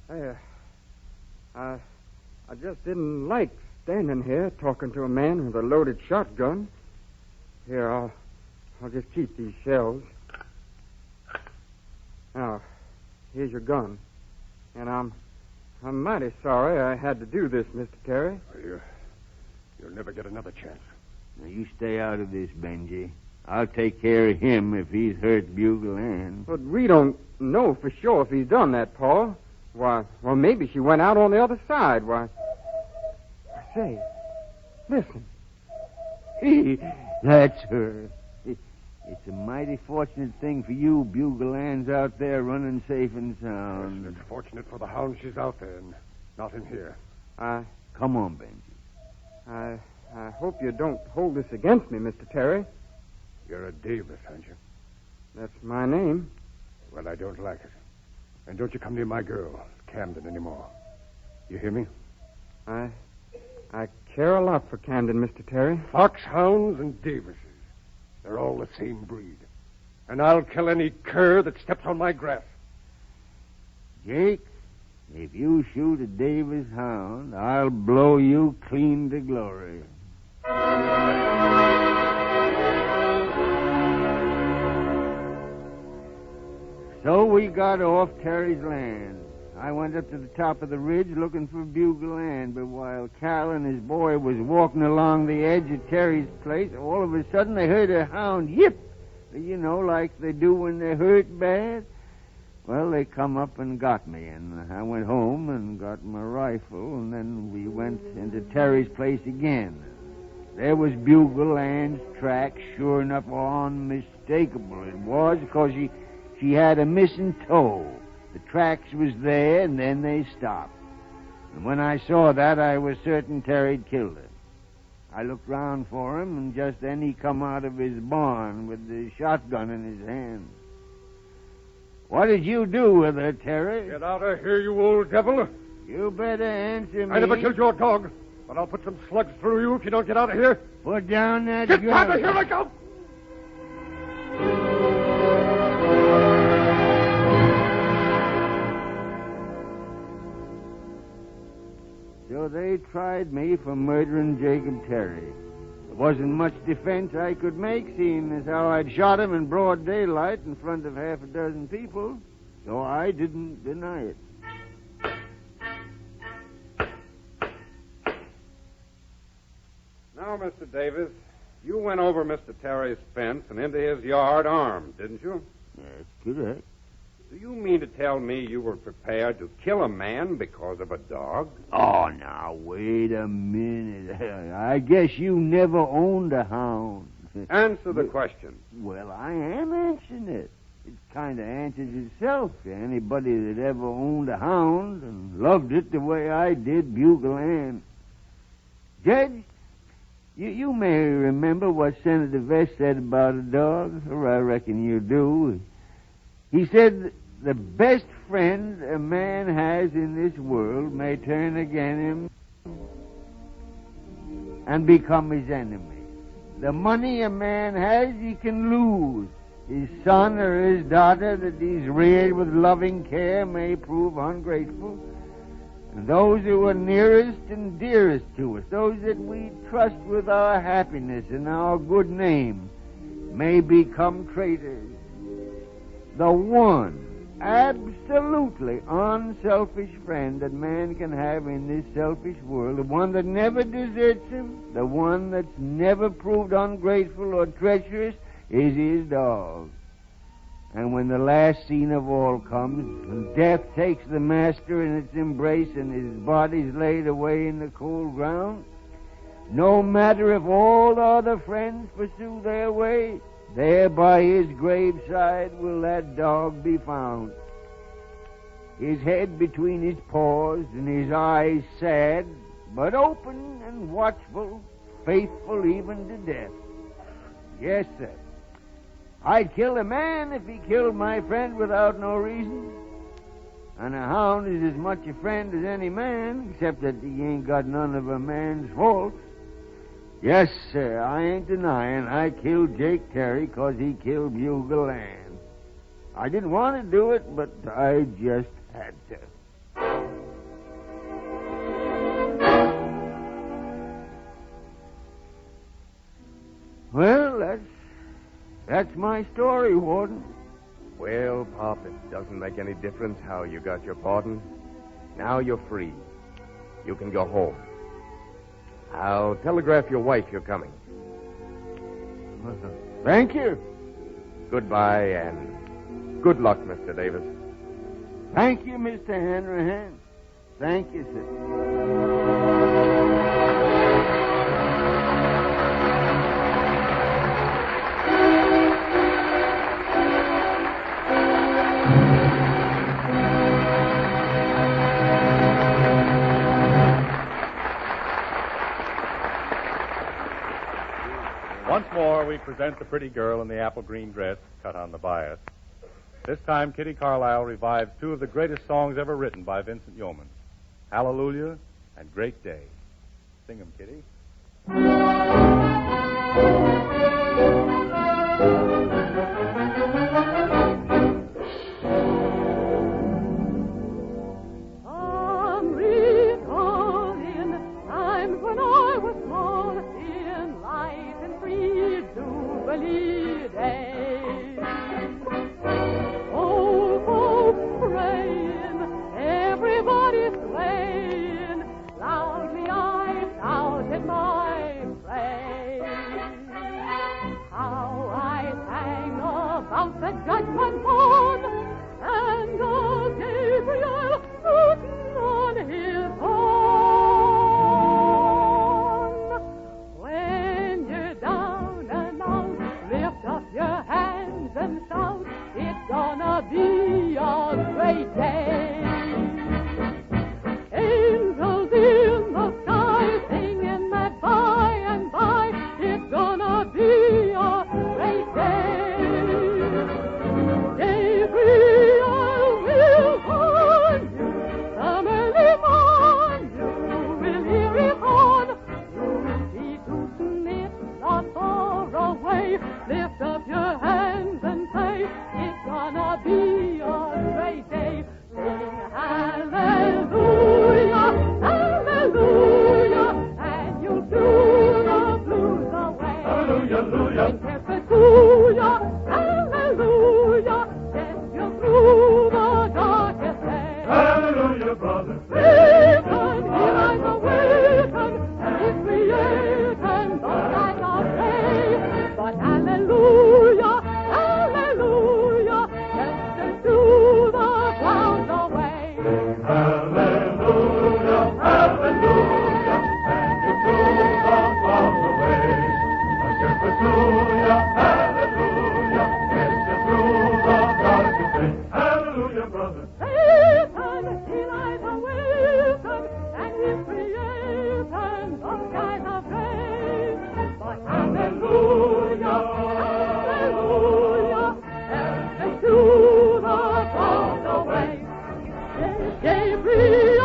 I just didn't like standing here talking to a man with a loaded shotgun. Here, I'll just keep these shells. Now, here's your gun. And I'm mighty sorry I had to do this, Mr. Terry. You'll never get another chance. Now, you stay out of this, Benji. I'll take care of him if he's hurt Bugle Ann. But we don't know for sure if he's done that, Paul. Why, well, maybe she went out on the other side. Why, I say, listen. That's her. It's a mighty fortunate thing for you, Bugle Ann's out there running safe and sound. Yes, it's fortunate for the hound she's out there and not in here. Come on, Benji. I hope you don't hold this against me, Mr. Terry. You're a Davis, aren't you? That's my name. Well, I don't like it. And don't you come near my girl, Camden, anymore. You hear me? I care a lot for Camden, Mr. Terry. Foxhounds and Davises. They're all the same breed. And I'll kill any cur that steps on my grass. Jake, if you shoot a Davis hound, I'll blow you clean to glory. So we got off Terry's land. I went up to the top of the ridge looking for Bugle Ann, but while Cal and his boy was walking along the edge of Terry's place, all of a sudden they heard a hound yip. You know, like they do when they're hurt bad. Well, they come up and got me, and I went home and got my rifle, and then we went into Terry's place again. There was Bugle Ann's track, sure enough, unmistakable. It was, because she had a missing toe. The tracks was there, and then they stopped. And when I saw that, I was certain Terry'd killed her. I looked round for him, and just then he come out of his barn with the shotgun in his hand. What did you do with her, Terry? Get out of here, you old devil. You better answer me. I never killed your dog, but I'll put some slugs through you if you don't get out of here. Put down that Get gun. out of here, look out! So they tried me for murdering Jacob Terry. There wasn't much defense I could make, seeing as how I'd shot him in broad daylight in front of half a dozen people. So I didn't deny it. Now, Mr. Davis, you went over Mr. Terry's fence and into his yard armed, didn't you? That's correct. Do you mean to tell me you were prepared to kill a man because of a dog? Oh, now, wait a minute. I guess you never owned a hound. Answer the question. Well, I am answering it. It kind of answers itself to anybody that ever owned a hound and loved it the way I did Bugle Ann. Judge, you may remember what Senator Vest said about a dog, or I reckon you do. He said, the best friend a man has in this world may turn against him and become his enemy. The money a man has, he can lose. His son or his daughter that he's reared with loving care may prove ungrateful. And those who are nearest and dearest to us, those that we trust with our happiness and our good name, may become traitors. The one absolutely unselfish friend that man can have in this selfish world, the one that never deserts him, the one that's never proved ungrateful or treacherous, is his dog. And when the last scene of all comes, and death takes the master in its embrace and his body's laid away in the cold ground, no matter if all other friends pursue their way, there by his graveside will that dog be found. His head between his paws and his eyes sad, but open and watchful, faithful even to death. Yes, sir. I'd kill a man if he killed my friend without no reason. And a hound is as much a friend as any man, except that he ain't got none of a man's faults. Yes, sir, I ain't denying I killed Jake Terry 'cause he killed Bugle Ann. I didn't want to do it, but I just had to. That's my story, Warden. Well, Pop, it doesn't make any difference how you got your pardon. Now you're free. You can go home. I'll telegraph your wife you're coming. Thank you. Goodbye and good luck, Mr. Davis. Thank you, Mr. Hanrahan. Thank you, sir. Once more, we present the pretty girl in the apple green dress cut on the bias. This time, Kitty Carlisle revives two of the greatest songs ever written by Vincent Yeoman, Hallelujah and Great Day. Sing 'em, Kitty. I'm recalling times when I was small in light and free Jubilee Day. Oh, folks praying, everybody swaying, loudly I shouted my praise. How I sang about the judgment dawn, and of Gabriel rooting on his horn. When you're down and out, lift up your hands and shout, it's gonna be a great day. Angels in the sky singing that by and by, it's gonna be a great day. Gabriel will warn you, some early morn you will hear his horn. You'll see tootin' it's not far away. Lift up your hands and say, it's gonna be a great day. Sing hallelujah, hallelujah, and you'll do the blues away. Hallelujah, hallelujah. Sing hallelujah, hallelujah, get you through the darkest day. Hallelujah, brother. Satan, he lies awakened, and his creation don't like our faith. But hallelujah, hallelujah, gets us to the clouds away. Hallelujah, hallelujah, and you threw the clouds away. Hallelujah, hallelujah, gets you through the darkest day. Hallelujah, brother. Satan, he lies awakened, and his creation don't like our faith. But hallelujah, hallelujah, gets us to the clouds away. Gabriel